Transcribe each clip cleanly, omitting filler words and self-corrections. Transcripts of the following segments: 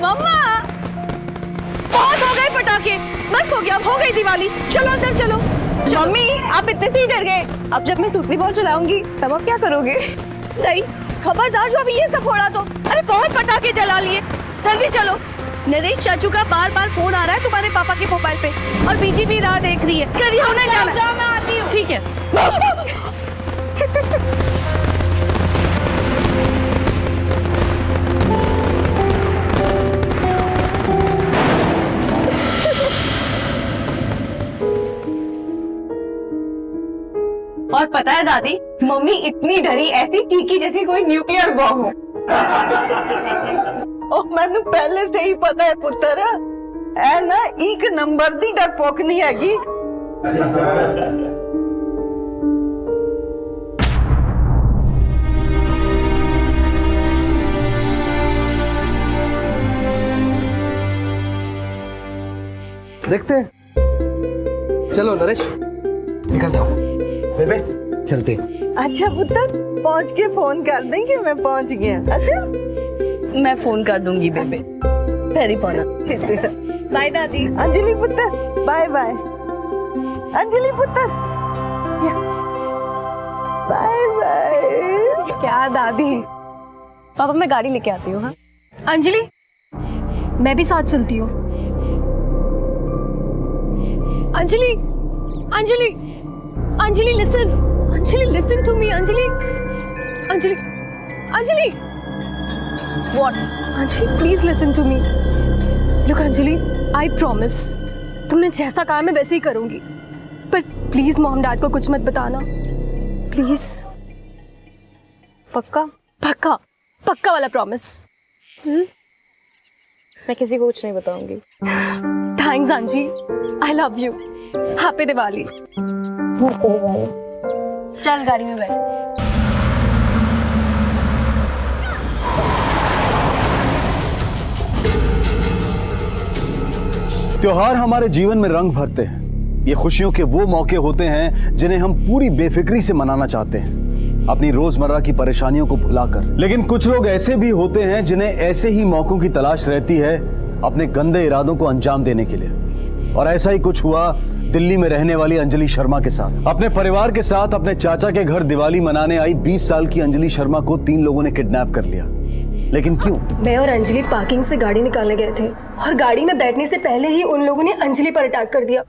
मम्मा बहुत हो गए पटाखे, बस हो गया, हो गई दिवाली। चलो अंदर चलो। मम्मी आप इतने से ही डर गए, अब जब मैं सूतली बॉल चलाऊंगी तब आप क्या करोगे? नहीं खबरदार जो अभी ये सब फोड़ा तो। अरे बहुत पटाखे जला लिए, जल्दी चलो। नरेश चाचू का बार बार फोन आ रहा है तुम्हारे पापा के मोबाइल पे और बीजी भी राह देख रही है। करिए उन्हें जाना। मैं आती हूँ। ठीक है। और पता है दादी, मम्मी इतनी डरी, ऐसी चीखी जैसे कोई न्यूक्लियर बॉम्ब हो। मैनू पहले से ही पता है पुत्र, ऐ ना एक नंबर दी डरपोक नहीं हैगी। देखते हैं। चलो नरेश निकल जाओ, बेबे चलते। अच्छा पुत्र पहुंच के फोन कर देंगे, मैं पहुंच गया। अच्छा मैं फोन कर दूंगी बेबे। फेरी पौना। बाय दादी। अंजलि पुत्र बाय बाय। अंजलि पुत्र बाय बाय। क्या दादी? पापा मैं गाड़ी लेके आती हूँ। हाँ अंजलि मैं भी साथ चलती हूँ। Anjali Anjali Anjali listen, Anjali listen to me. Anjali Anjali Anjali what? Anjali please listen to me. Look Anjali I promise तुमने जैसा कहा मैं वैसे ही करूंगी, पर प्लीज मॉम डैड को कुछ मत बताना प्लीज। पक्का पक्का पक्का वाला प्रॉमिस। मैं किसी को कुछ नहीं बताऊंगी। थैंक्स अंजी, I love you. Happy Diwali. चल गाड़ी में बैठ। त्योहार हमारे जीवन में रंग भरते हैं। ये खुशियों के वो मौके होते हैं जिन्हें हम पूरी बेफिक्री से मनाना चाहते हैं, अपनी रोजमर्रा की परेशानियों को भुलाकर। लेकिन कुछ लोग ऐसे भी होते हैं जिन्हें ऐसे ही मौकों की तलाश रहती है अपने गंदे इरादों को अंजाम देने के लिए। और ऐसा ही कुछ हुआ दिल्ली में रहने वाली अंजलि शर्मा के साथ। अपने परिवार के साथ अपने चाचा के घर दिवाली मनाने आई 20 साल की अंजलि शर्मा को 3 लोगों ने किडनैप कर लिया। लेकिन क्यों? मैं और अंजलि पार्किंग से गाड़ी निकालने गए थे और गाड़ी में बैठने से पहले ही उन लोगों ने अंजलि पर अटैक कर दिया,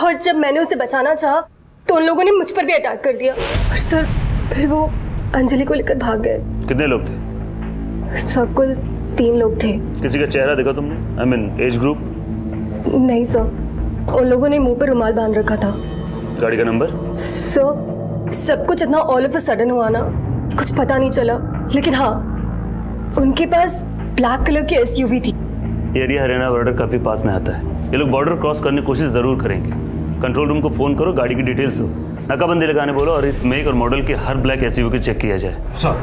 और जब मैंने उसे बचाना चाहा तो उन लोगों ने मुझ पर भी अटैक कर दिया। और सर फिर वो अंजलि को लेकर भाग गए। कितने लोग थे? सब कुल 3 लोग थे। किसी का चेहरा देखा तुमने? I mean age group? नहीं सर, उन लोगों ने मुंह पर रुमाल बांध रखा था। गाड़ी का नंबर? सर सब कुछ इतना ऑल ऑफ अ सडन हुआ ना, कुछ पता नहीं चला। लेकिन हाँ उनके पास ब्लैक कलर की एसयूवी थी। एरिया हरियाणा बॉर्डर काफी पास में आता है। ये लोग बॉर्डर क्रॉस करने की कोशिश जरूर करेंगे। कंट्रोल रूम को फोन करो, गाड़ी की डिटेल्स दो, नाकाबंदी लगाने बोलो और इस मेक और मॉडल के हर ब्लैक एसयूवी को चेक किया जाए। सर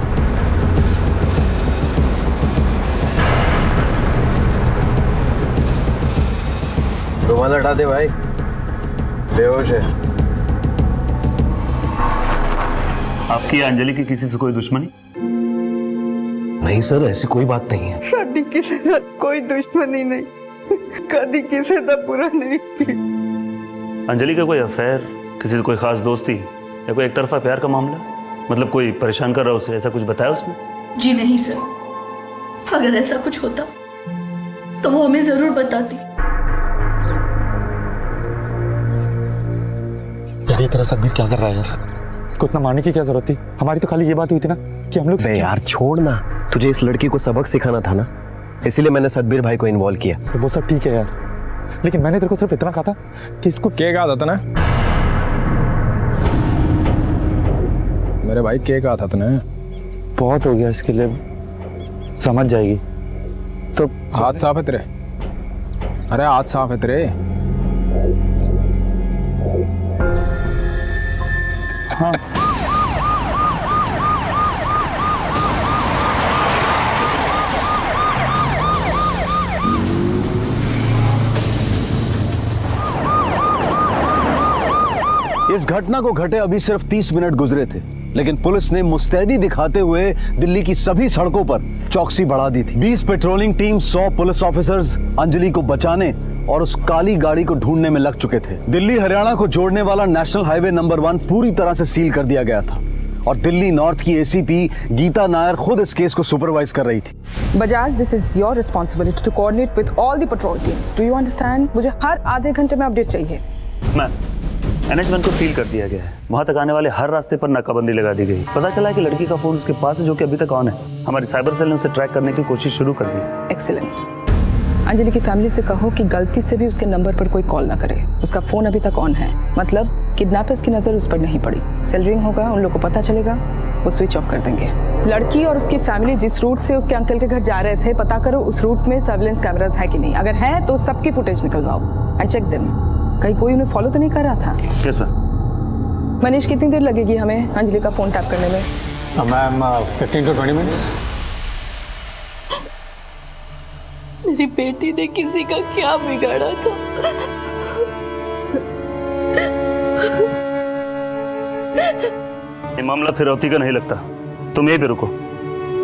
रुमाल हटा दे भाई, बेहोश है। आपकी अंजलि की किसी से कोई दुश्मनी? नहीं सर ऐसी कोई बात नहीं है। साडी किसी से कोई दुश्मनी नहीं, कभी किसी का बुरा नहीं की। अंजलि का कोई अफेयर, किसी से कोई खास दोस्ती या कोई एक तरफा प्यार का मामला? मतलब कोई परेशान कर रहा है उसे, ऐसा कुछ बताया उसने? जी नहीं सर, अगर ऐसा कुछ होता तो वो हमें जरूर बताती। यार ये तेरा सदमीर क्या कर रहा है यार? इसको इतना मारने की क्या जरूरत थी? हमारी तो खाली ये बात हुई थी ना कि हम लोग। यार छोड़ ना, तुझे इस लड़की को सबक सिखाना था ना, इसीलिए मैंने सतबीर भाई को इन्वॉल्व किया। तो वो सब ठीक है यार, लेकिन मैंने तेरे को सिर्फ इतना कहा था कि इसको। क्या कहा था ना मेरे भाई, क्या कहा था तूने? बहुत हो गया इसके लिए, समझ जाएगी। तो हाथ साफ है तेरे? अरे हाथ साफ है तेरे? हाँ ये इस घटना को घटे अभी सिर्फ 30 मिनट गुजरे थे, लेकिन पुलिस ने मुस्तैदी दिखाते हुए दिल्ली की सभी सड़कों पर चौकसी बढ़ा दी थी। 20 patrolling team, 100 police officers Anjali को बचाने और उस काली गाड़ी को ढूंढने में लग चुके थे। दिल्ली हरियाणा को जोड़ने वाला नेशनल हाईवे नंबर 1 पूरी तरह से सील कर दिया गया था और दिल्ली नॉर्थ की एसीपी गीता नायर खुद इस केस को सुपरवाइज कर रही थी। Bajaj, this is your responsibility to coordinate with all the patrol teams. Do you understand? मुझे हर आधे घंटे में अपडेट चाहिए। मैम, NH1 को सील कर दिया गया है। वहां तक आने वाले हर रास्ते पर नाकाबंदी लगा दी गई। पता चला है कि लड़की का फोन उसके पास है, जो कि अभी तक ऑन है। हमारी साइबर सेल ने उसे ट्रैक करने की कोशिश शुरू कर दी। एक्सीलेंट। अंजलि की फैमिली से कहो कि गलती से भी उसके नंबर पर कोई कॉल ना करे। उसका फोन अभी तक ऑन है, मतलब किडनैपर्स की नजर उस पर नहीं पड़ी। सेल रिंग होगा, उन लोग को पता चलेगा, वो स्विच ऑफ कर देंगे। लड़की और उसकी फैमिली जिस रूट से उसके अंकल के घर जा रहे थे, पता करो उस रूट में सर्विलेंस कैमरास है कि नहीं। अगर है तो सबकी फुटेज निकलवाओ एंड चेक देम। कहीं कोई उन्हें फॉलो तो नहीं कर रहा था? Yes ma'am. मनीष, कितनी देर लगेगी हमें अंजलि का फोन टैप करने में? Ma'am 15 to 20 minutes। मेरी बेटी ने किसी का क्या बिगाड़ा था? ये मामला फिरौती का नहीं लगता। तुम यहीं पे रुको,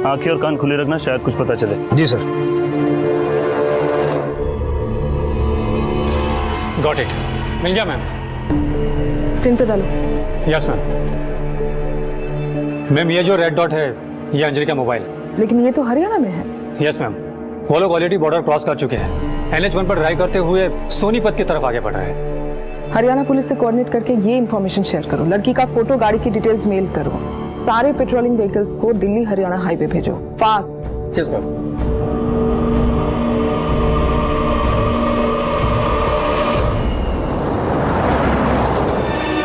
आंखें और कान खुले रखना, शायद कुछ पता चले। जी सर। गॉट इट, मिल गया मैम। स्क्रीन पे डालो। Yes ma'am. मैम, ये जो रेड डॉट है ये अंजलि का मोबाइल। लेकिन ये तो हरियाणा में है। यस मैम, वो लोग ऑलरेडी बॉर्डर क्रॉस कर चुके हैं। NH1 पर ड्राइव करते हुए सोनीपत की तरफ आगे बढ़ रहे हैं। हरियाणा पुलिस से कोऑर्डिनेट करके ये इन्फॉर्मेशन शेयर करो। लड़की का फोटो, गाड़ी की डिटेल्स मेल करो। सारे पेट्रोलिंग व्हीकल्स को दिल्ली हरियाणा हाईवे भेजो, fast. Yes ma'am.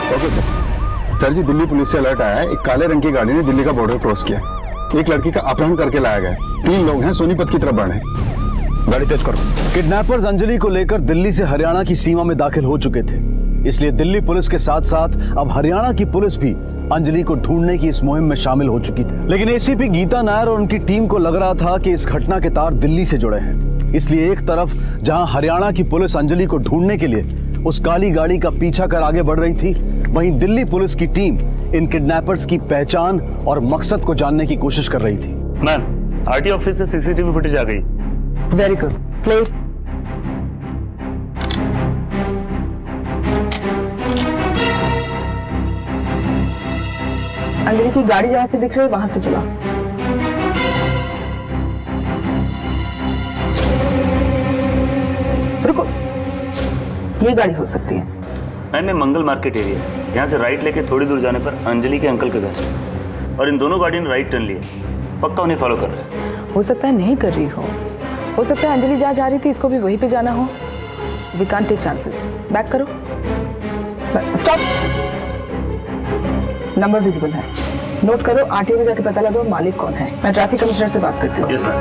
Okay sir. Sir ji, Delhi police से अलर्ट आया है, एक काले रंग की गाड़ी ने दिल्ली का बॉर्डर क्रॉस किया। एक लड़की का अपहरण करके लाया गया। 3 लोग हैं, सोनीपत की तरफ बढ़े। गाड़ी तेज करो। किडनैपर्स अंजलि को लेकर दिल्ली से हरियाणा की सीमा में दाखिल हो चुके थे, इसलिए दिल्ली पुलिस के साथ साथ अब हरियाणा की पुलिस भी अंजलि को ढूंढने की इस मुहिम में शामिल हो चुकी थी। लेकिन एसीपी गीता नायर और उनकी टीम को लग रहा था कि इस घटना के तार दिल्ली से जुड़े हैं। इसलिए एक तरफ जहां हरियाणा की पुलिस अंजलि को ढूंढने के लिए उस काली गाड़ी का पीछा कर आगे बढ़ रही थी, वहीं दिल्ली पुलिस की टीम इन किडनैपर्स की पहचान और मकसद को जानने की कोशिश कर रही थी। मैम, RT ऑफिस से CCTV फुटेज आ गई। Very good, play. अंजलि की गाड़ी जहां से दिख रही है वहां से चला। रुको, ये गाड़ी हो सकती है। मैम, ये मंगल मार्केट एरिया है। यहाँ से राइट लेके थोड़ी दूर जाने पर अंजलि के अंकल का घर है, और इन दोनों गाड़ियों ने राइट टर्न लिया। पक्का उन्हें फॉलो कर रहे हैं। हो सकता है नहीं कर रही हो सकता है अंजलि जहाँ जा रही थी इसको भी वहीं पे जाना हो। We can't take chances. Back करो। स्टॉप। नंबर विजिबल है, नोट करो। RTO में जाके पता लगाओ मालिक कौन है। मैं ट्रैफिक कमिश्नर से बात करती हूँ। Yes ma'am.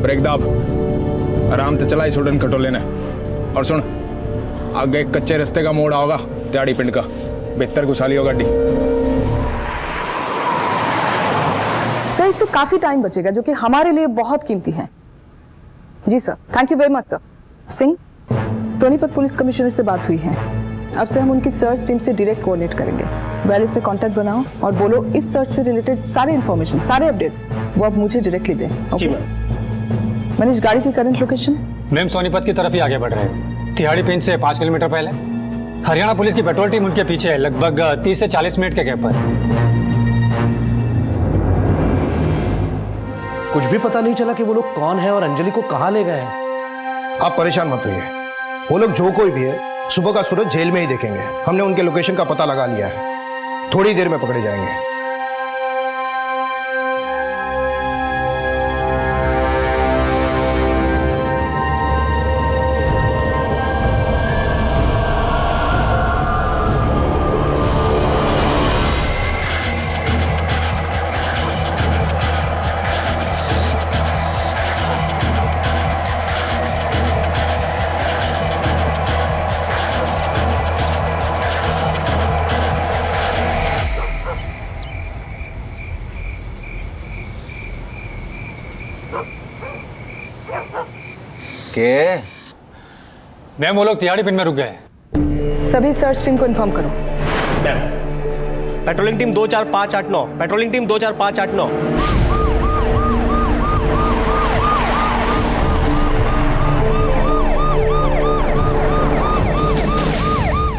ब्रेक दाब, आराम से चला स्टूडेंट कटोले ने। और सुन, आगे एक कच्चे रास्ते का मोड़ आओगा त्याड़ी पिंड का, बेहतर खुशहाली होगा गाड़ी। सर, इससे काफी टाइम बचेगा जो कि हमारे लिए बहुत कीमती है। जी sir, thank you very much sir. Singh, Sonipat police commissioner से बात हुई है। अब से हम उनकी सर्च टीम से डायरेक्ट कोऑर्डिनेट करेंगे। वेल, इसमें कांटेक्ट बनाओ और बोलो इस सर्च से रिलेटेड सारे इन्फॉर्मेशन, सारे अपडेट वो अब मुझे डायरेक्टली दें। जी ओके मनीष, गाड़ी की करंट लोकेशन? मैम, सोनीपत की तरफ ही आगे बढ़ रहे हैं। तिहाड़ी पिंड से 5 किलोमीटर पहले। हरियाणा पुलिस की पेट्रोल टीम उनके पीछे है, लगभग 30 से 40 मिनट के गैप पर। कुछ भी पता नहीं चला कि वो लोग कौन है और अंजलि को कहां ले गए हैं। आप परेशान मत होइए, वो लोग जो कोई भी है सुबह का सूरज जेल में ही देखेंगे। हमने उनके लोकेशन का पता लगा लिया है, थोड़ी देर में पकड़े जाएंगे। के मैम वो लोग तिहाड़ी पिंड में रुक गए हैं। सभी सर्च टीम को इन्फॉर्म करो। Patrolling team 24589, patrolling team 24589।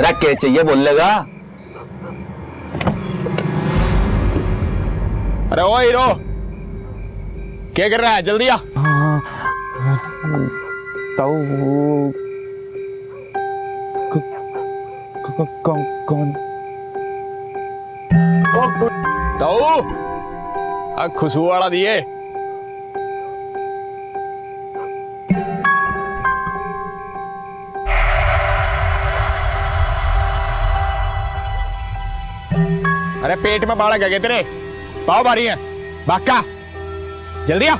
रख के चाहिए बोल लेगा। अरे ओ हीरो, क्या कर रहा है? जल्दी आ। कौन? खुशबू वाला दिए। अरे पेट में बाड़ा क्या तेरे? पाव भारी है, बाका जल्दी आ।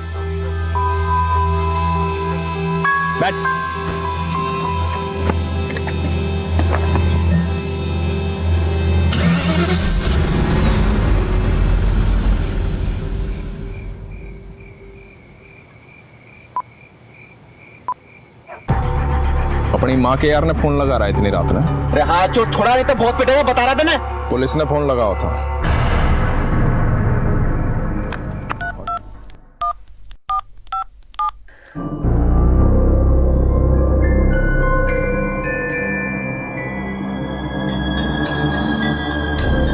बैठ। अपनी माँ के यार ने फोन लगा रहा है इतनी रात में। अरे हाँ चोट छोड़ा नहीं तो बहुत पिटेगा, बता रहा था मैं। पुलिस ने फोन लगाया था।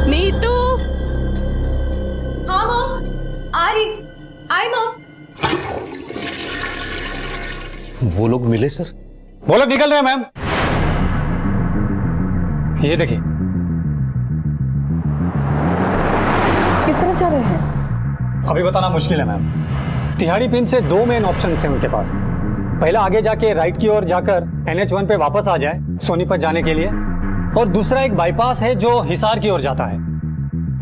नीतू। हाँ मॉम, आई मॉम। वो लोग मिले सर? वो लोग निकल रहे हैं मैम। ये देखिए। किस तरफ जा रहे हैं? अभी बताना मुश्किल है मैम। तिहाड़ी पिन से 2 मेन ऑप्शन हैं उनके पास। पहला आगे जाके राइट की ओर जाकर NH1 पे वापस आ जाए सोनीपत जाने के लिए, और दूसरा एक बाईपास है जो हिसार की ओर जाता है,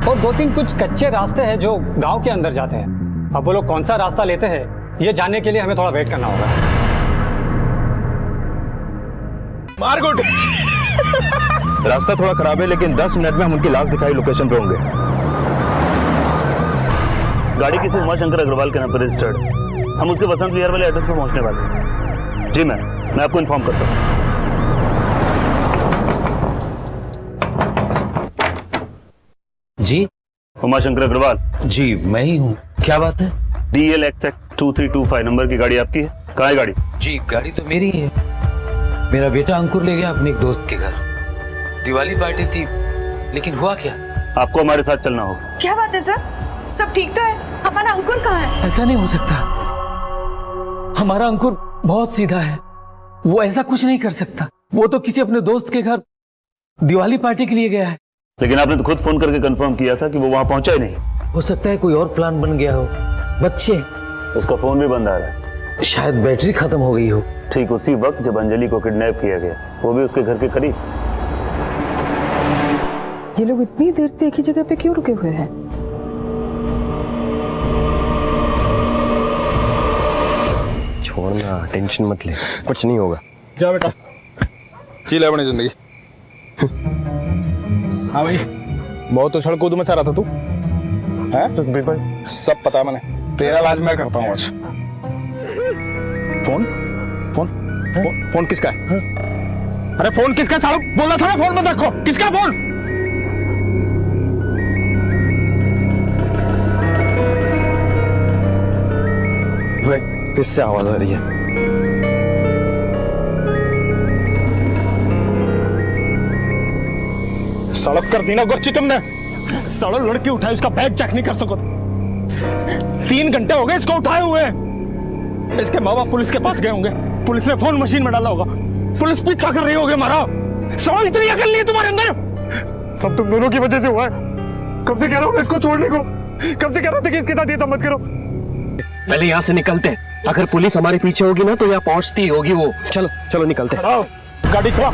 और 2-3 कुछ कच्चे रास्ते हैं जो गांव के अंदर जाते हैं। अब वो लोग कौन सा रास्ता लेते हैं ये जानने के लिए हमें थोड़ा वेट करना होगा। मार गुड। रास्ता थोड़ा खराब है लेकिन 10 मिनट में हम उनकी लाश दिखाई लोकेशन पे होंगे। गाड़ी किसी उमाशंकर अग्रवाल के नाम पर रजिस्टर्ड। हम उसके वसंत विहार वाले एड्रेस पर पहुंचने वाले हैं। जी मैं आपको इन्फॉर्म करता हूँ। जी उमाशंकर अग्रवाल। जी मैं ही हूँ, क्या बात है? DLXX 2325 नंबर की गाड़ी आपकी है? कहाँ है गाड़ी? जी गाड़ी तो मेरी ही है। मेरा बेटा अंकुर ले गया अपने एक दोस्त के घर। दिवाली पार्टी थी, लेकिन हुआ क्या? आपको हमारे साथ चलना होगा। क्या बात है सर, सब ठीक तो है? हमारा अंकुर कहाँ है? ऐसा नहीं हो सकता। हमारा अंकुर बहुत सीधा है, वो ऐसा कुछ नहीं कर सकता। वो तो किसी अपने दोस्त के घर दिवाली पार्टी के लिए गया है। लेकिन आपने तो खुद फोन करके कंफर्म किया था कि वो वहां पहुंचा ही नहीं। हो सकता है कोई और प्लान बन गया हो। बच्चे, उसका फोन भी बंद आ रहा है। शायद बैटरी खत्म हो गई हो। ठीक उसी वक्त जब अंजलि को किडनैप किया गया, वो भी उसके घर के करीब। ये लोग इतनी देर से एक ही जगह पे क्यों रुके हुए हैं? छोड़ना, टेंशन मत ले, कुछ नहीं होगा। जा बेटा, जी ले अपनी जिंदगी। हाँ भाई, बहुत उछल कूद मचा रहा था तू, हैं? बिल्कुल सब पता मैंने। तेरा इलाज मैं करता हूँ आज। फोन फोन फोन फोन किसका है? अरे फोन किसका है? साहब बोला था ना फोन मत रखो। किसका फोन? किससे आवाज आ रही है? सड़क कर दी ना गुरची तुमने। सड़क लड़की उठाई, उसका बैग चेक नहीं कर सको। 3 घंटे हो गए इसको उठाए हुए। इसके माँ बाप पुलिस के पास गए होंगे, पुलिस ने फोन मशीन में डाला होगा, पुलिस पीछा कर रही होगी हमारा। सड़क इतनी अकल नहीं है तुम्हारे अंदर। सब तुम दोनों की वजह से हुआ है। कब से कह रहा हूँ इसको छोड़ने को, कब से कह रहा था कि इसके साथ ये सब मत करो। पहले यहाँ से निकलते, अगर पुलिस हमारे पीछे होगी ना तो यहाँ पहुंचती होगी वो। चलो चलो निकलते। गाड़ी चला।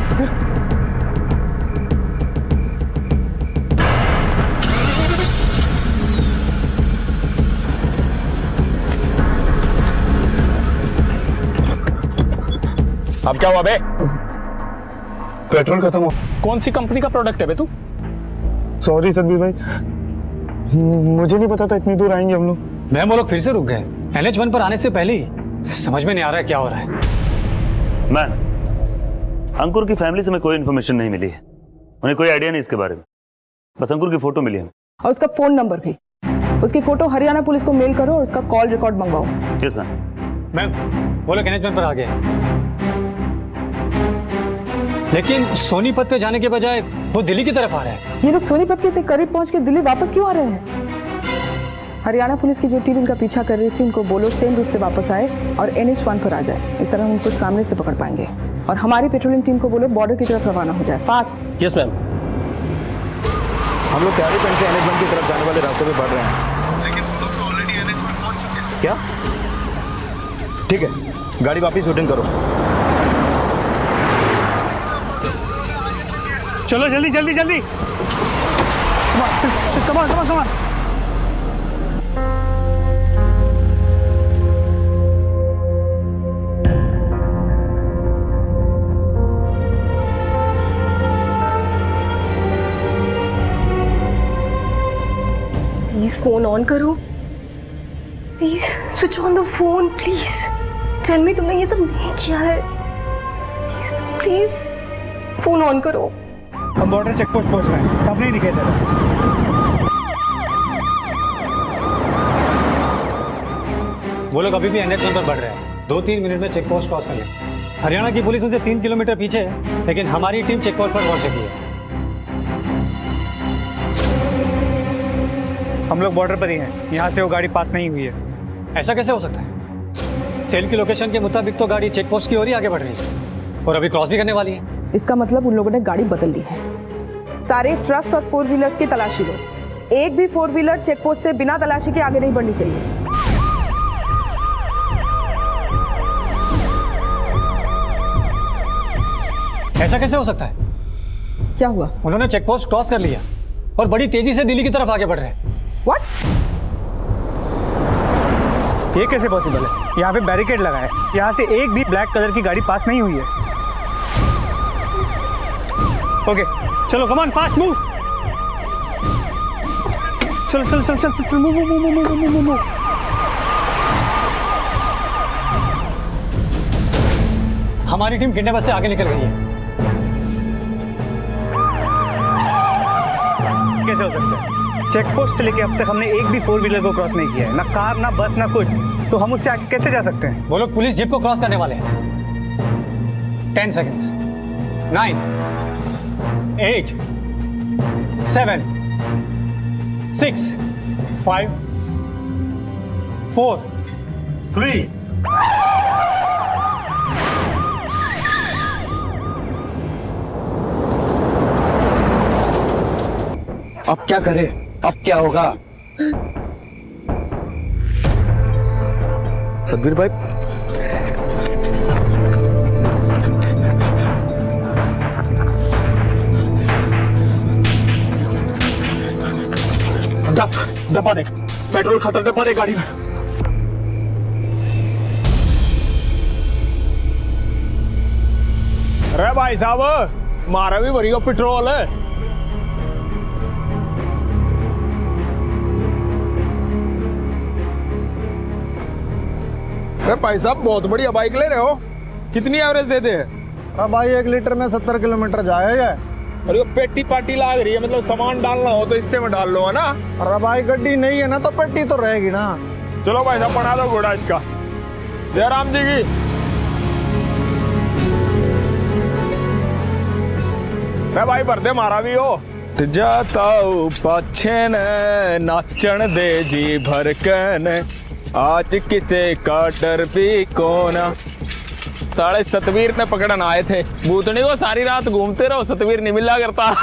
अब क्या हुआ बे? पेट्रोल खत्म हो। कौन सी कंपनी का प्रोडक्ट है बे तू? सॉरी सदबीर भाई, मुझे नहीं पता था इतनी दूर आएंगे हम लोग। मैम वो लोग फिर से रुक गए NH1 पर आने से पहले ही। समझ में नहीं आ रहा है क्या हो रहा है। मैम अंकुर की फैमिली से हमें कोई इन्फॉर्मेशन नहीं मिली है, उन्हें कोई आइडिया नहीं इसके बारे में, बस अंकुर की फोटो मिली है। और उसका फोन नंबर भी, उसकी फोटो हरियाणा पुलिस को मेल करो और उसका कॉल रिकॉर्ड मंगवाओ। Yes ma'am. मैम वो लोग NH1 पर आ गए, लेकिन सोनीपत पे जाने के बजाय वो दिल्ली की तरफ आ रहा है। ये लोग सोनीपत के इतने करीब पहुंच के दिल्ली वापस क्यों आ रहे हैं? हरियाणा पुलिस की जो टीम इनका पीछा कर रही थी उनको बोलो सेम रूट से वापस आए और NH1 पर आ जाए, इस तरह हम उनको सामने से पकड़ पाएंगे। और हमारी पेट्रोलिंग टीम को बोलो बॉर्डर की तरफ रवाना हो जाए, फास्ट। Yes ma'am. हम लोग तैयारी पेन से NH1 की तरफ जाने वाले रास्ते पे बढ़ रहे हैं, लेकिन तुम तो ऑलरेडी NH1 पहुंच चुके हैं। क्या? ठीक है, गाड़ी वापस रिटर्न करो। चलो जल्दी जल्दी जल्दी। Come on come on come on. Please phone on करो, please switch on the phone, please tell me तुमने ये सब नहीं किया है, प्लीज प्लीज फोन ऑन करो। हम बॉर्डर चेक पोस्ट पहुंच रहे हैं, सामने ही दिखाई दे रहा है। वो लोग अभी भी NH1 पर बढ़ रहे हैं, 2-3 मिनट में चेक पोस्ट क्रॉस कर लेंगे। हरियाणा की पुलिस उनसे 3 किलोमीटर पीछे है, लेकिन हमारी टीम चेक पोस्ट पर पहुंच चुकी है। हम लोग बॉर्डर पर ही हैं, यहाँ से वो गाड़ी पास नहीं हुई है। ऐसा कैसे हो सकता है? सेल की लोकेशन के मुताबिक तो गाड़ी चेक पोस्ट की ओर ही आगे बढ़ रही है और अभी क्रॉस भी करने वाली है। इसका मतलब उन लोगों ने गाड़ी बदल ली है। सारे ट्रक्स और 4 व्हीलर्स की तलाशी लो, एक भी 4 व्हीलर चेक पोस्ट से बिना तलाशी के आगे नहीं बढ़नी चाहिए। ऐसा कैसे हो सकता है? क्या हुआ? उन्होंने चेक पोस्ट क्रॉस कर लिया और बड़ी तेजी से दिल्ली की तरफ आगे बढ़ रहे हैं। What? ये कैसे पॉसिबल है? यहाँ पे बैरिकेड लगा है, यहाँ से एक भी ब्लैक कलर की गाड़ी पास नहीं हुई है। ओके चलो कमान फास्ट मूव। चलो चलो चलो चलो चलो move move move move move move. हमारी टीम किडनैपर से आगे निकल गई है। कैसे हो सकता है? चेक पोस्ट से लेके अब तक हमने एक भी 4 व्हीलर को क्रॉस नहीं किया है, ना कार ना बस ना कुछ, तो हम उससे आगे कैसे जा सकते हैं? वो लोग पुलिस जीप को क्रॉस करने वाले हैं। 10 seconds, 9, 8, 7, 6, 5, 4, 3। अब क्या करें? अब क्या होगा? सतबीर भाई, दबा दे, पेट्रोल खत्म, दबा दे गाड़ी में। अरे भाई साहब, मारा भी भरी पेट्रोल है। अरे भाई साहब, बहुत बढ़िया बाइक ले रहे हो, कितनी एवरेज देते हैं? अब भाई 1 लीटर में 70 किलोमीटर जाएगा। अरे पेटी पार्टी लाग रही है, मतलब सामान डालना हो तो इससे में डाल लो, है ना? अरे भाई गड्डी नहीं है ना तो पेटी तो रहेगी ना। चलो भाई साहब, बना दो घोड़ा इसका। जय राम जी की। मैं भाई भरते मारा भी हो जाता पाछे ने नाचन दे जी भर के, आज किसे का डर भी कोना। साढ़े सतवीर ने पकड़न आए थे, भूतनी को सारी रात घूमते रहो, सतवीर नहीं मिला करता।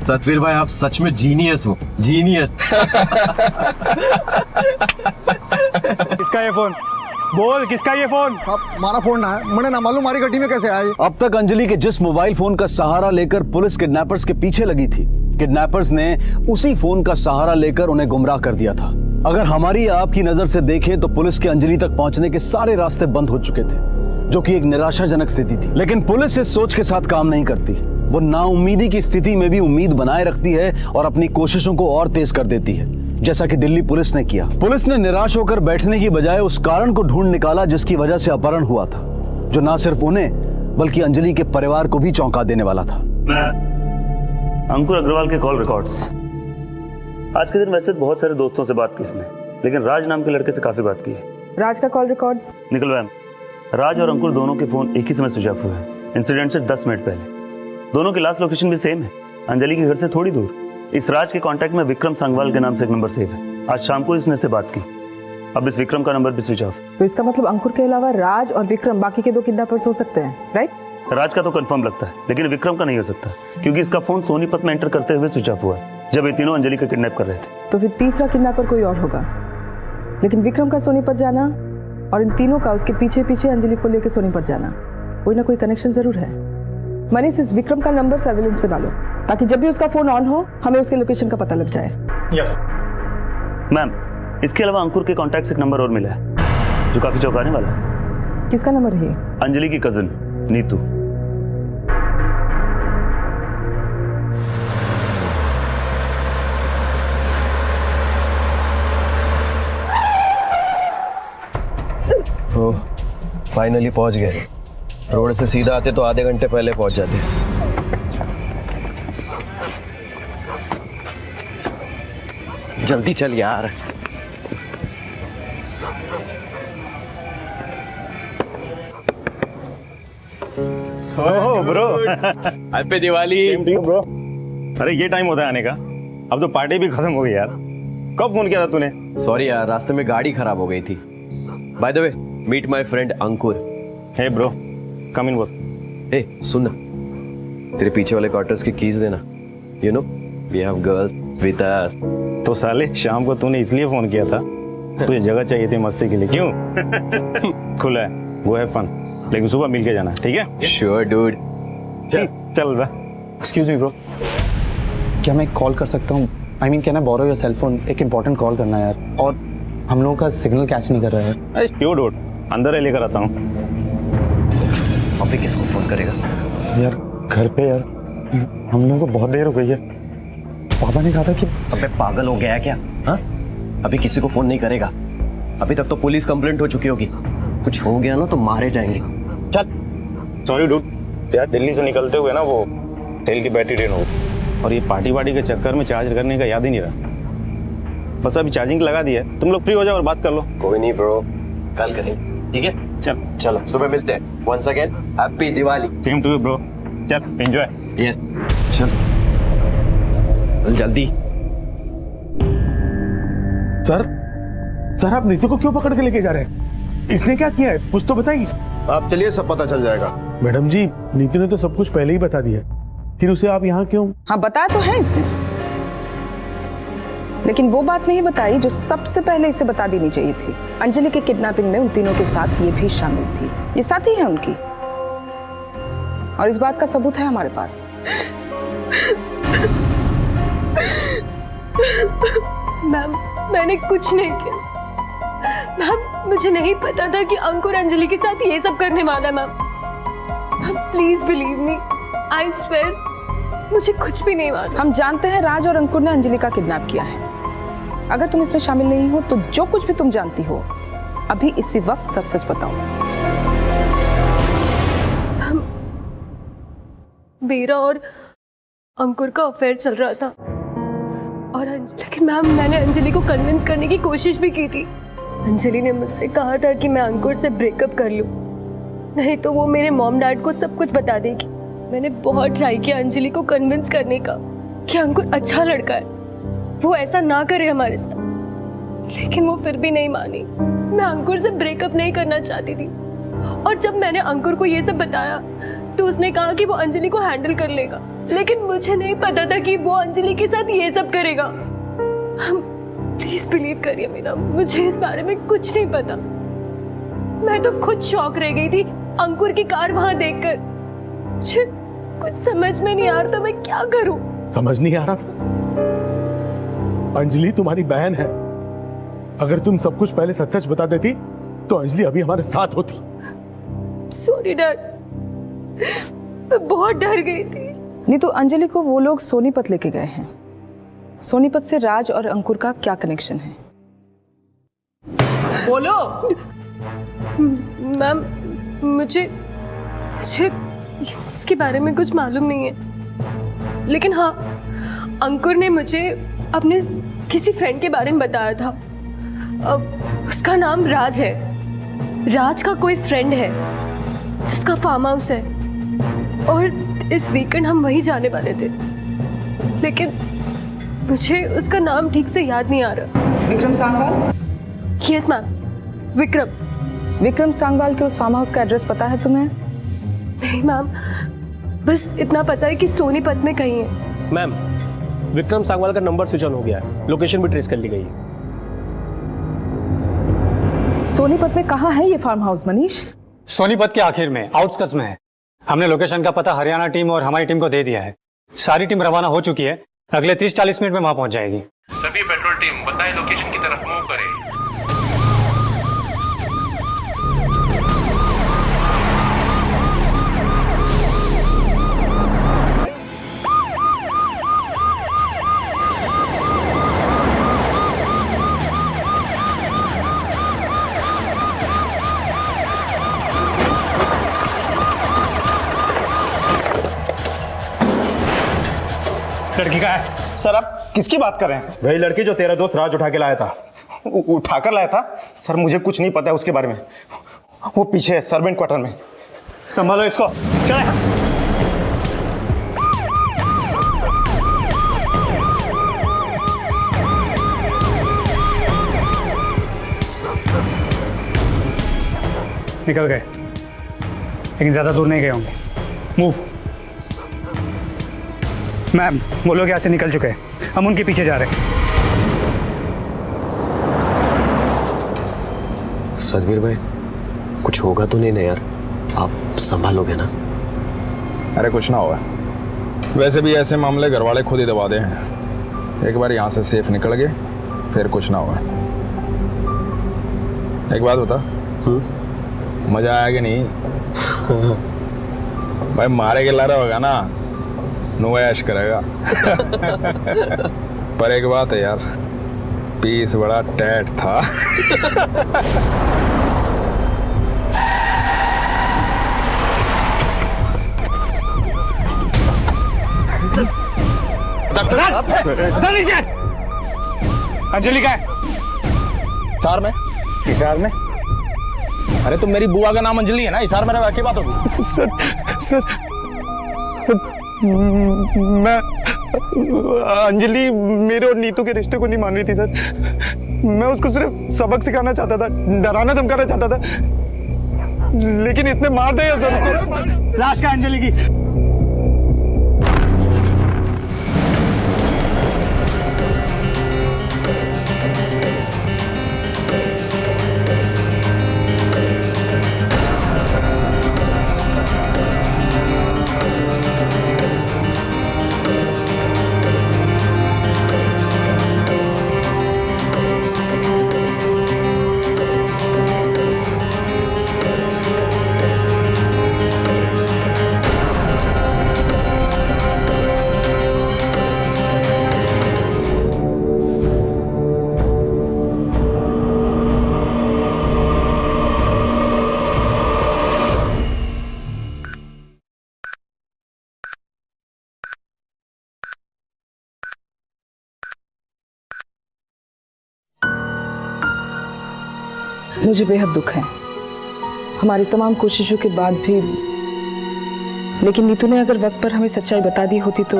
सतवीर भाई, आप सच में जीनियस हो, जीनियस। किसका ये फोन? बोल, किसका ये फोन? साहब, हमारा फोन ना है, मुझे ना मालूम हमारी गड्डी में कैसे आए। अब तक अंजलि के जिस मोबाइल फोन का सहारा लेकर पुलिस किडनैपर्स के पीछे लगी थी, किडनैपर्स ने उसी फोन का सहारा लेकर उन्हें गुमराह कर दिया था। अगर हमारी या आपकी नजर से देखें तो पुलिस के अंजलि तक पहुंचने के सारे रास्ते बंद हो चुके थे, जो कि एक निराशाजनक स्थिति थी। लेकिन पुलिस इस सोच के साथ काम नहीं करती, वो नाउम्मीदी की स्थिति में भी उम्मीद बनाए रखती है और अपनी कोशिशों को और तेज कर देती है, जैसा कि दिल्ली पुलिस ने किया। पुलिस ने निराश होकर बैठने की बजाय उस कारण को ढूंढ निकाला जिसकी वजह से अपहरण हुआ था, जो ना सिर्फ उन्हें बल्कि अंजलि के परिवार को भी चौंका देने वाला था। अंकुर अग्रवाल के कॉल रिकॉर्ड्स। आज के दिन वैसे तो बहुत सारे दोस्तों से बात की इसने, लेकिन राज नाम के लड़के से काफी बात की है। राज का कॉल रिकॉर्ड्स निकल मैम, राज और अंकुर दोनों के फोन एक ही समय स्विच ऑफ हुए हैं। इंसिडेंट से 10 मिनट पहले। दोनों की लास्ट लोकेशन भी सेम है, अंजलि के घर से थोड़ी दूर। इस राज के कांटेक्ट में विक्रम सांगवाल के नाम से एक नंबर सेव है। आज शाम को इसने इससे बात की। अब इस विक्रम का नंबर भी स्विच ऑफ। तो इसका मतलब अंकुर के अलावा राज और विक्रम बाकी के 2 किडनैपर्स हो सकते हैं, राइट? राज का तो कंफर्म लगता है, लेकिन विक्रम का नहीं हो सकता, क्योंकि इसका फोन सोनीपत में एंटर करते हुए स्विच ऑफ हुआ है जब ये तीनों अंजलि का किडनैप कर रहे थे। तो फिर तीसरा किडनैपर कोई और होगा। लेकिन विक्रम का सोनीपत जाना और इन तीनों का उसके पीछे पीछे अंजलि को लेकर सोनीपत जाना, कोई ना कोई कनेक्शन जरूर है। मनीष, इस विक्रम का नंबर सर्विलेंस पे डालो, ताकि जब भी उसका फोन ऑन हो हमें उसके लोकेशन का पता लग जाए। यस मैम, इसके अलावा अंकुर के कॉन्टैक्ट से एक नंबर और मिला है जो काफी चौंकाने वाला है। किसका नंबर है? अंजलि की कजिन नीतू। ओह, फाइनली पहुंच गए। रोड से सीधा आते तो आधे घंटे पहले पहुंच जाते। जल्दी चल यार। Oh bro, happy Diwali. Same to you bro. अरे ये टाइम होता है आने का, अब तो पार्टी भी खत्म हो गई यार। कब फोन किया था तूने? सॉरी यार, रास्ते में गाड़ी खराब हो गई थी। By the way, meet my friend Ankur. Hey bro, come in work. ए सुन ना, तेरे पीछे वाले क्वार्टर्स की कीज देना। You know we have girls with us. तो साले शाम को तूने इसलिए फोन किया था, तुझे जगह चाहिए थी मस्ती के लिए, क्यों? खुला है, गो हैव फन, लेकिन सुबह मिल के जाना, ठीक है? Sure dude. चल बा। एक्सक्यूज मी ब्रो, क्या मैं कॉल कर सकता हूँ? I mean can I borrow your cell phone? एक इंपॉर्टेंट कॉल करना है यार, और हम लोगों का सिग्नल कैच नहीं कर रहा है। अरे श्योर डूड, अंदर है, लेकर आता हूँ। अभी किसको फोन करेगा यार? घर पे यार, हम लोगों को बहुत देर हो गई है। पापा ने कहा था कि अबे पागल हो गया है क्या? हाँ, अभी किसी को फोन नहीं करेगा। अभी तक तो पुलिस कंप्लेंट हो चुकी होगी। कुछ हो गया ना तो मारे जाएंगे। चल। सॉरी डूड यार, दिल्ली से निकलते हुए ना वो तेल की बैटरी ड्रेन हो गई, और ये पार्टी वार्टी के चक्कर में चार्ज करने का याद ही नहीं रहा। बस अभी चार्जिंग लगा दी है, तुम लोग फ्री हो जाओ और बात कर लो। कोई नहीं ब्रो, कल करेंगे, ठीक है? चल चलो सुबह मिलते हैं। Once again happy Diwali. Same to you bro. चल एंजॉय। यस चल जल्दी। सर आप नीतू को क्यों पकड़ के लेके जा रहे हैं? इसने क्या किया है, कुछ तो बताइए। आप चलिए, सब पता चल जाएगा। मैडम जी, नीतू ने तो सब कुछ पहले ही बता दिया, फिर उसे आप यहाँ क्यों? हाँ बताया तो है इसने, लेकिन वो बात नहीं बताई जो सबसे पहले इसे बता देनी चाहिए थी। अंजलि के किडनैपिंग में उन तीनों के साथ ये भी शामिल थी। ये साथी है उनकी, और इस बात का सबूत है हमारे पास। मैम, मैंने कुछ नहीं किया। मैम, मुझे नहीं पता था कि अंकुर अंजलि के साथ ये सब करने वाला है। Ma'am please believe me, I swear मुझे कुछ भी नहीं मालूम। हम जानते हैं राज और अंकुर ने अंजलि का किडनैप किया है। अगर तुम इसमें शामिल नहीं हो तो जो कुछ भी तुम जानती हो अभी इसी वक्त सच सच बताओ। मेरा और अंकुर का अफेयर चल रहा था, और लेकिन मैम मैंने अंजलि को कन्विंस करने की कोशिश भी की थी। अंजलि ने मुझसे कहा था कि मैं अंकुर से ब्रेकअप कर लूं, नहीं तो वो मेरे मॉम डैड को सब कुछ बता देगी। मैंने बहुत ट्राई किया अंजलि को कन्विंस करने का कि अंकुर अच्छा लड़का है, वो ऐसा ना करे हमारे साथ, लेकिन वो फिर भी नहीं मानी। मैं अंकुर से ब्रेकअप नहीं करना चाहती थी, और जब मैंने अंकुर को ये सब बताया तो उसने कहा कि वो अंजलि को हैंडल कर लेगा, लेकिन मुझे नहीं पता था कि वो अंजलि के साथ ये सब करेगा। प्लीज बिलीव करिए मीना, मुझे इस बारे में कुछ नहीं पता। मैं तो खुद शॉक रह गई थी अंकुर की कार वहां देखकर। मुझे कुछ समझ में नहीं आ रहा था मैं क्या करूं। समझ नहीं आ रहा था? अंजलि तुम्हारी बहन है, अगर तुम सब कुछ पहले सच सच बता देती तो अंजलि अभी हमारे साथ होती। सॉरी डैड, मैं बहुत डर गई थी। नहीं तो अंजलि को वो लोग सोनीपत लेके गए हैं। सोनीपत से राज और अंकुर का क्या कनेक्शन है? बोलो। मैम मुझे इसके बारे में कुछ मालूम नहीं है, लेकिन हाँ, अंकुर ने मुझे अपने किसी फ्रेंड के बारे में बताया था। उसका नाम राज है। राज का कोई फ्रेंड है जिसका फार्म हाउस है, और इस वीकेंड हम वहीं जाने वाले थे, लेकिन मुझे उसका नाम ठीक से याद नहीं आ रहा। विक्रम सांगवाल? Yes ma'am, Vikram. विक्रम सांगवाल के उस फार्म हाउस का एड्रेस पता है तुम्हें? नहीं मैम, बस इतना पता है कि सोनीपत में कहीं है। मैम, विक्रम सांगवाल का नंबर स्विच ऑन हो गया है, लोकेशन भी ट्रेस कर ली गई है। सोनीपत में कहाँ है ये फार्म हाउस मनीष? सोनीपत के आखिर में, आउटस्कर्ट्स में है। हमने लोकेशन का पता हरियाणा टीम और हमारी टीम को दे दिया है। सारी टीम रवाना हो चुकी है, अगले 30-40 मिनट में वहां पहुंच जाएगी। सभी पेट्रोल टीम बताए लोकेशन की तरफ मूव करें। लड़की का है सर? आप किसकी बात कर रहे हैं? वही लड़की जो तेरा दोस्त राज उठा के लाया था। उठाकर लाया था? सर मुझे कुछ नहीं पता है उसके बारे में। वो पीछे है सर्वेंट क्वार्टर में। संभालो इसको, चले। निकल गए, लेकिन ज्यादा दूर नहीं गए होंगे। मूव। मैम, वो लोग यहाँ से निकल चुके हैं, हम उनके पीछे जा रहे हैं। सदवीर भाई, कुछ होगा तो नहीं ना यार? आप संभालोगे ना? अरे कुछ ना होगा, वैसे भी ऐसे मामले घर वाले खुद ही दबा दे हैं। एक बार यहाँ से सेफ निकल गए फिर कुछ ना होगा। एक बात बता, मजा आया कि नहीं? भाई मारे के लारा होगा ना, नो ऐश करेगा। पर एक बात है यार, पीस बड़ा टैट था। अंजलि का है? हिसार में? हिसार में? अरे तुम मेरी बुआ का नाम अंजलि है ना, हिसार में रह के बात होगी। सर मैं अंजलि मेरे और नीतू के रिश्ते को नहीं मान रही थी सर। मैं उसको सिर्फ सबक सिखाना चाहता था, डराना धमकाना चाहता था, लेकिन इसने मार दिया सर उसको। लाश का अंजलि की। मुझे बेहद दुख है हमारी तमाम कोशिशों के बाद भी, लेकिन नीतू ने अगर वक्त पर हमें सच्चाई बता दी होती तो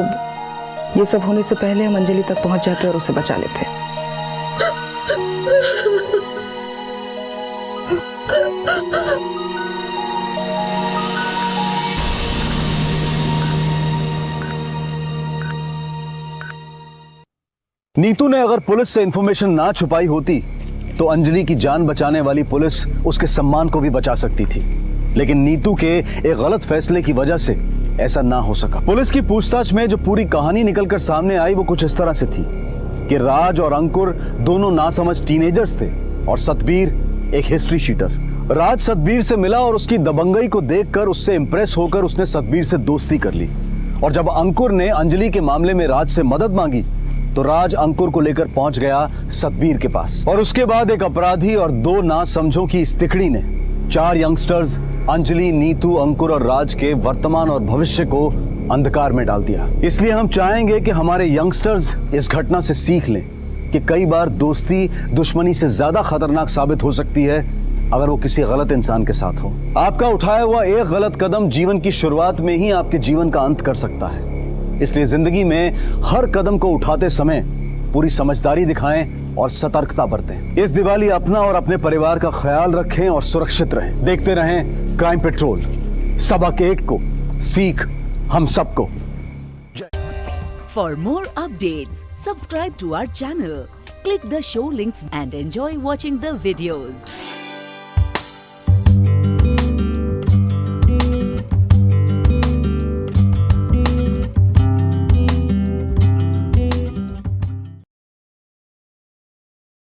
ये सब होने से पहले हम अंजलि तक पहुंच जाते और उसे बचा लेते। नीतू ने अगर पुलिस से इंफॉर्मेशन ना छुपाई होती तो अंजलि की जान बचाने वाली पुलिस उसके सम्मान को भी बचा सकती थी, लेकिन नीतू के एक गलत फैसले की वजह से ऐसा ना हो सका। पुलिस की पूछताछ में जो पूरी कहानी निकलकर सामने आई वो कुछ इस तरह से थी कि राज और अंकुर दोनों नासमझ टीनेजर्स थे और सतबीर एक हिस्ट्री शीटर। राज सतबीर से मिला और उसकी दबंगई को देखकर उससे इंप्रेस होकर उसने सतबीर से दोस्ती कर ली, और जब अंकुर ने अंजलि के मामले में राज से मदद मांगी तो राज अंकुर को लेकर पहुंच गया सतबीर के पास, और उसके बाद एक अपराधी और दो नासमझों की इस तिकड़ी ने 4 यंगस्टर्स अंजलि, नीतू, अंकुर और राज के वर्तमान और भविष्य को अंधकार में डाल दिया। इसलिए हम चाहेंगे कि हमारे यंगस्टर्स इस घटना से सीख लें कि कई बार दोस्ती दुश्मनी से ज्यादा खतरनाक साबित हो सकती है अगर वो किसी गलत इंसान के साथ हो। आपका उठाया हुआ एक गलत कदम जीवन की शुरुआत में ही आपके जीवन का अंत कर सकता है। इसलिए जिंदगी में हर कदम को उठाते समय पूरी समझदारी दिखाएं और सतर्कता बरतें। इस दिवाली अपना और अपने परिवार का ख्याल रखें और सुरक्षित रहें। देखते रहें क्राइम पेट्रोल, सबक एक को, सीख हम सबको। For more updates, subscribe to our channel, click the show links and enjoy watching the videos.